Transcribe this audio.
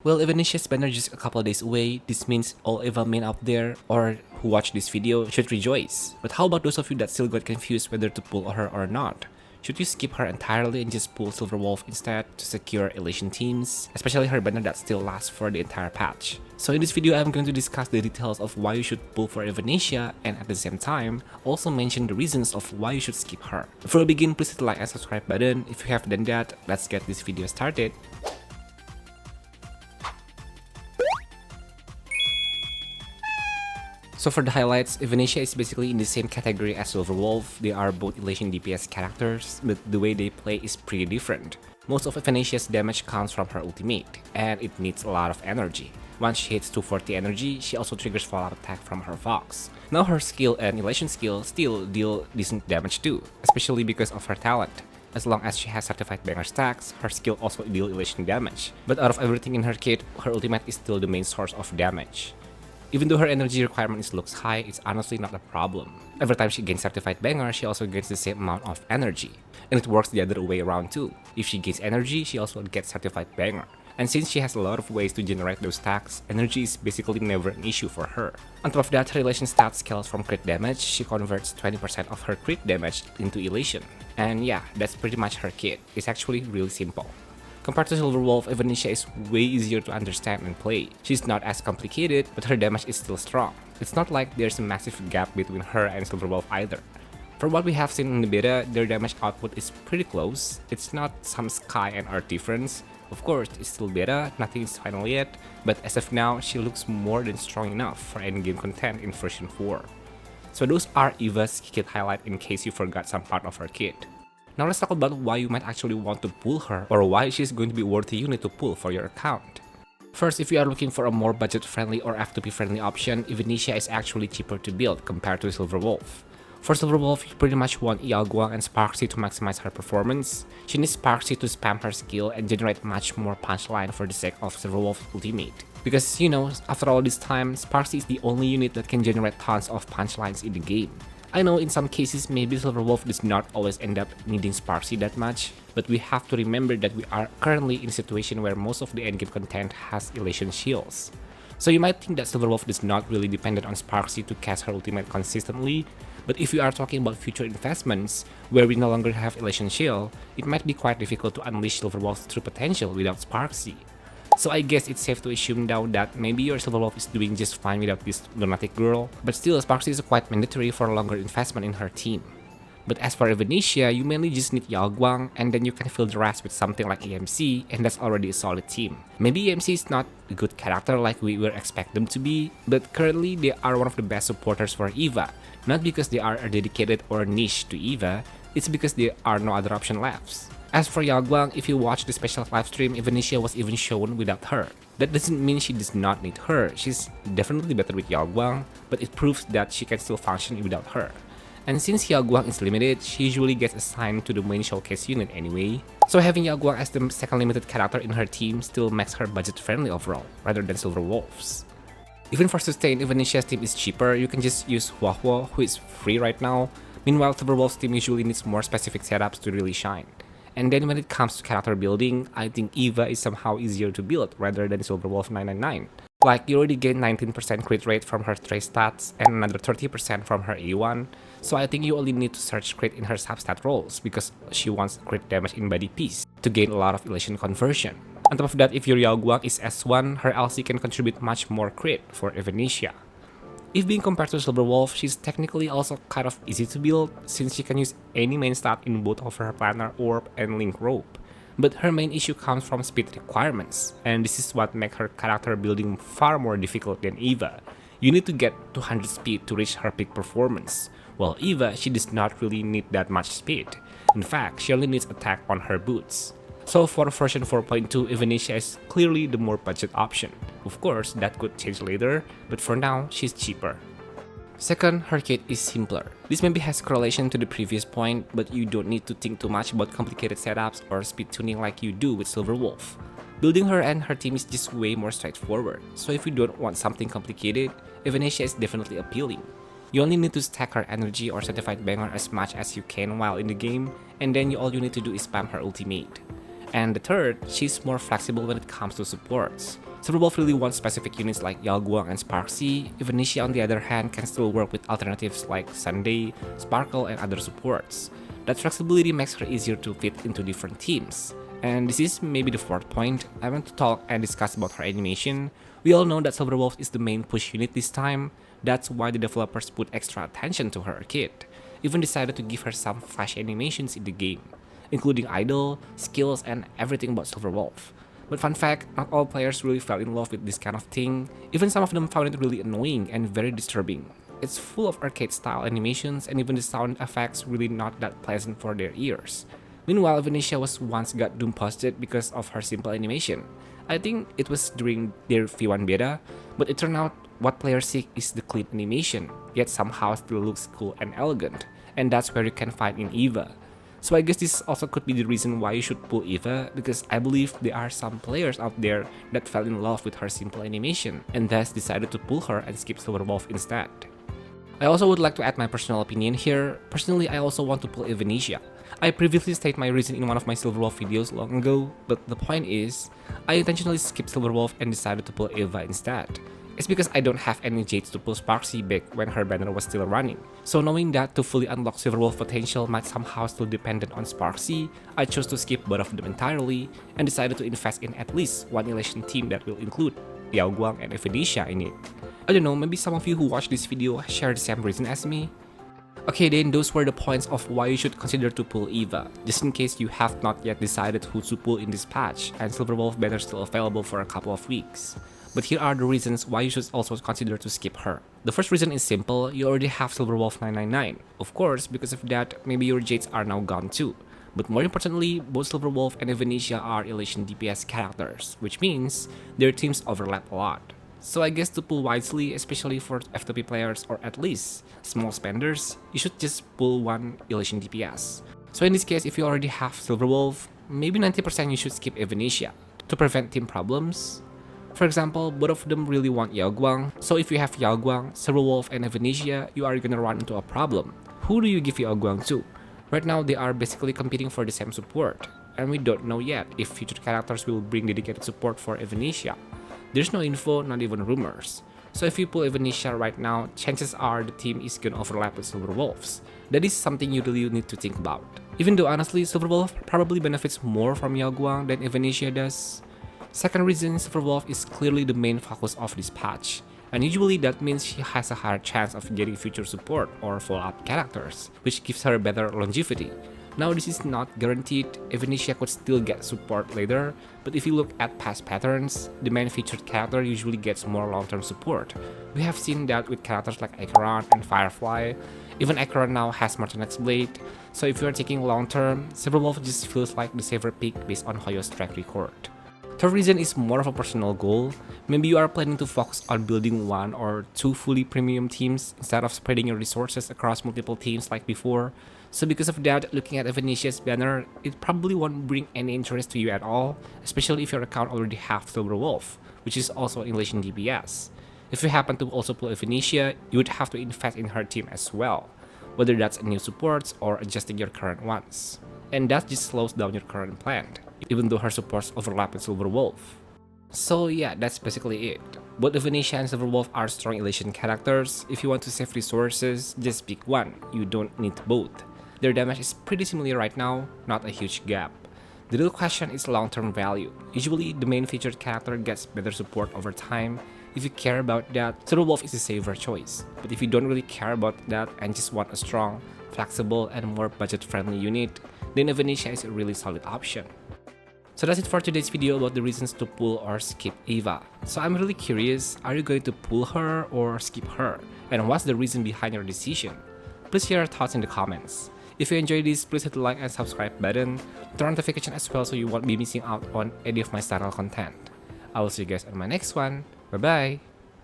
Well, Evanesia's banner just a couple of days away. This means all Eva men out there or who watch this video should rejoice. But how about those of you that still got confused whether to pull her or not? Should you skip her entirely and just pull Silver Wolf instead to secure Elation teams, especially her banner that still lasts for the entire patch? So in this video, I'm going to discuss the details of why you should pull for Evanesia and at the same time, also mention the reasons of why you should skip her. Before we begin, please hit the like and subscribe button. If you have done that, let's get this video started. So for the highlights, Evanesia is basically in the same category as Silver Wolf. They are both Elation DPS characters, but the way they play is pretty different. Most of Evanesia's damage comes from her ultimate, and it needs a lot of energy. Once she hits 240 energy, she also triggers follow-up attack from her Fox. Now her skill and Elation skill still deal decent damage too, especially because of her talent. As long as she has certified banger stacks, her skill also deal Elation damage. But out of everything in her kit, her ultimate is still the main source of damage. Even though her energy requirement looks high, it's honestly not a problem. Every time she gains certified banger, she also gains the same amount of energy. And it works the other way around too. If she gains energy, she also gets certified banger. And since she has a lot of ways to generate those stacks, energy is basically never an issue for her. On top of that, her Elation stat scales from crit damage. She converts 20% of her crit damage into Elation. And yeah, that's pretty much her kit. It's actually really simple. Compared to Silver Wolf, Evanesia is way easier to understand and play. She's not as complicated, but her damage is still strong. It's not like there's a massive gap between her and Silver Wolf either. For what we have seen in the beta, their damage output is pretty close. It's not some sky and earth difference. Of course, it's still beta, nothing is final yet, but as of now, she looks more than strong enough for endgame content in version 4. So those are Eva's kit highlight in case you forgot some part of her kit. Now let's talk about why you might actually want to pull her or why she's going to be worthy unit to pull for your account. First, if you are looking for a more budget-friendly or F2P-friendly option, Evanesia is actually cheaper to build compared to Silver Wolf. For Silver Wolf, you pretty much want Yalguang and Sparksy to maximize her performance. She needs Sparksy to spam her skill and generate much more punchline for the sake of Silver Wolf's ultimate. Because, you know, after all this time, Sparksy is the only unit that can generate tons of punchlines in the game. I know in some cases maybe Silver Wolf does not always end up needing Sparksy that much, but we have to remember that we are currently in a situation where most of the endgame content has Elation shields. So you might think that Silver Wolf is not really dependent on Sparksy to cast her ultimate consistently, but if we are talking about future investments, where we no longer have Elation shield, it might be quite difficult to unleash Silver Wolf's true potential without Sparksy. So I guess it's safe to assume now that maybe your Silver Wolf is doing just fine without this lunatic girl, but still Sparksy is quite mandatory for a longer investment in her team. But as for Evanesia, you mainly just need Yalguang and then you can fill the rest with something like EMC and that's already a solid team. Maybe EMC is not a good character like we were expect them to be, but currently they are one of the best supporters for Eva, not because they are dedicated or niche to Eva, it's because there are no other option left. As for Yalguang, if you watch the special livestream, Evanesia was even shown without her. That doesn't mean she does not need her, she's definitely better with Yalguang, but it proves that she can still function without her. And since Yalguang is limited, she usually gets assigned to the main showcase unit anyway, so having Yalguang as the second limited character in her team still makes her budget friendly overall, rather than Silver Wolf's. Even for sustain, Evanesia's team is cheaper, you can just use Huohuo, who is free right now. Meanwhile, Silver Wolf's team usually needs more specific setups to really shine. And then when it comes to character building, I think Eva is somehow easier to build rather than Silver Wolf 999. Like, you already gain 19% crit rate from her trace stats and another 30% from her A1, so I think you only need to search crit in her substat roles because she wants crit damage in body piece to gain a lot of Elation conversion. On top of that, if your Yalguang is S1, her LC can contribute much more crit for Evanesia. If being compared to Silver Wolf, she's technically also kind of easy to build since she can use any main stat in both of her Planar Orb and Link Rope. But her main issue comes from speed requirements, and this is what makes her character building far more difficult than Eva. You need to get 200 speed to reach her peak performance, while Eva, she does not really need that much speed. In fact, she only needs attack on her boots. So for version 4.2, Evanesia is clearly the more budget option. Of course, that could change later, but for now, she's cheaper. Second, her kit is simpler. This maybe has correlation to the previous point, but you don't need to think too much about complicated setups or speed tuning like you do with Silver Wolf. Building her and her team is just way more straightforward, so if you don't want something complicated, Evanesia is definitely appealing. You only need to stack her energy or certified banger as much as you can while in the game, and then all you need to do is spam her ultimate. And the third, she's more flexible when it comes to supports. Silverwolf really wants specific units like Yalguang and Sparksy. Evanescia on the other hand can still work with alternatives like Sunday, Sparkle and other supports. That flexibility makes her easier to fit into different teams. And this is maybe the fourth point. I want to talk and discuss about her animation. We all know that Silverwolf is the main push unit this time. That's why the developers put extra attention to her kit. Even decided to give her some flash animations in the game, including idle, skills, and everything about Silverwolf. But fun fact, not all players really fell in love with this kind of thing. Even some of them found it really annoying and very disturbing. It's full of arcade-style animations, and even the sound effects really not that pleasant for their ears. Meanwhile, Venetia was once got doom posted because of her simple animation. I think it was during their V1 beta, but it turned out what players seek is the clean animation, yet somehow still looks cool and elegant, and that's where you can find in EVA. So I guess this also could be the reason why you should pull EVA, because I believe there are some players out there that fell in love with her simple animation, and thus decided to pull her and skip Silverwolf instead. I also would like to add my personal opinion here. Personally, I also want to pull Venetia. I previously stated my reason in one of my Silverwolf videos long ago, but the point is, I intentionally skipped Silverwolf and decided to pull Eva instead. It's because I don't have any Jades to pull Sparksy back when her banner was still running. So knowing that to fully unlock Silverwolf potential might somehow still dependent on Sparksy, I chose to skip both of them entirely and decided to invest in at least one Elation team that will include Yaoguang and Venetia in it. I don't know, maybe some of you who watch this video share the same reason as me? Okay, then those were the points of why you should consider to pull Eva, just in case you have not yet decided who to pull in this patch and Silverwolf banner still available for a couple of weeks. But here are the reasons why you should also consider to skip her. The first reason is simple, you already have Silverwolf 999. Of course, because of that, maybe your Jades are now gone too. But more importantly, both Silverwolf and Venetia are Elation DPS characters, which means their teams overlap a lot. So I guess to pull wisely, especially for FTP players or at least small spenders, you should just pull one Elation DPS. So in this case, if you already have Silverwolf, maybe 90% you should skip Venetia to prevent team problems. For example, both of them really want Yaoguang, so if you have Yaoguang, Silverwolf, and Venetia, you are gonna run into a problem. Who do you give Yaoguang to? Right now, they are basically competing for the same support, and we don't know yet if future characters will bring dedicated support for Venetia. There's no info, not even rumors. So if you pull Venetia right now, chances are the team is gonna overlap with Silverwolves. That is something you really need to think about. Even though honestly, Silverwolf probably benefits more from Yaoguang than Venetia does. Second reason, Silverwolf is clearly the main focus of this patch, and usually that means she has a higher chance of getting future support or follow-up characters, which gives her better longevity. Now this is not guaranteed, Venetia could still get support later, but if you look at past patterns, the main featured character usually gets more long-term support. We have seen that with characters like Acheron and Firefly. Even Acheron now has Martinet's Blade, so if you are taking long-term, Silverwolf just feels like the safer pick based on Hoyo's track record. Third reason is more of a personal goal. Maybe you are planning to focus on building one or two fully premium teams instead of spreading your resources across multiple teams like before. So because of that, looking at Venetia's banner, it probably won't bring any interest to you at all, especially if your account already have Silverwolf, which is also Elation DPS. If you happen to also pull Venetia, you would have to invest in her team as well, whether that's new supports or adjusting your current ones. And that just slows down your current plan, even though her supports overlap with Silverwolf. So yeah, that's basically it. Both Venetia and Silverwolf are strong Elation characters. If you want to save resources, just pick one, you don't need both. Their damage is pretty similar right now, not a huge gap. The real question is long-term value. Usually, the main featured character gets better support over time. If you care about that, Silverwolf is a safer choice. But if you don't really care about that and just want a strong, flexible, and more budget-friendly unit, then Venetia is a really solid option. So that's it for today's video about the reasons to pull or skip Eva. So I'm really curious, are you going to pull her or skip her? And what's the reason behind your decision? Please share your thoughts in the comments. If you enjoyed this, please hit the like and subscribe button, turn on notification as well so you won't be missing out on any of my Star Rail content. I will see you guys on my next one. Bye bye!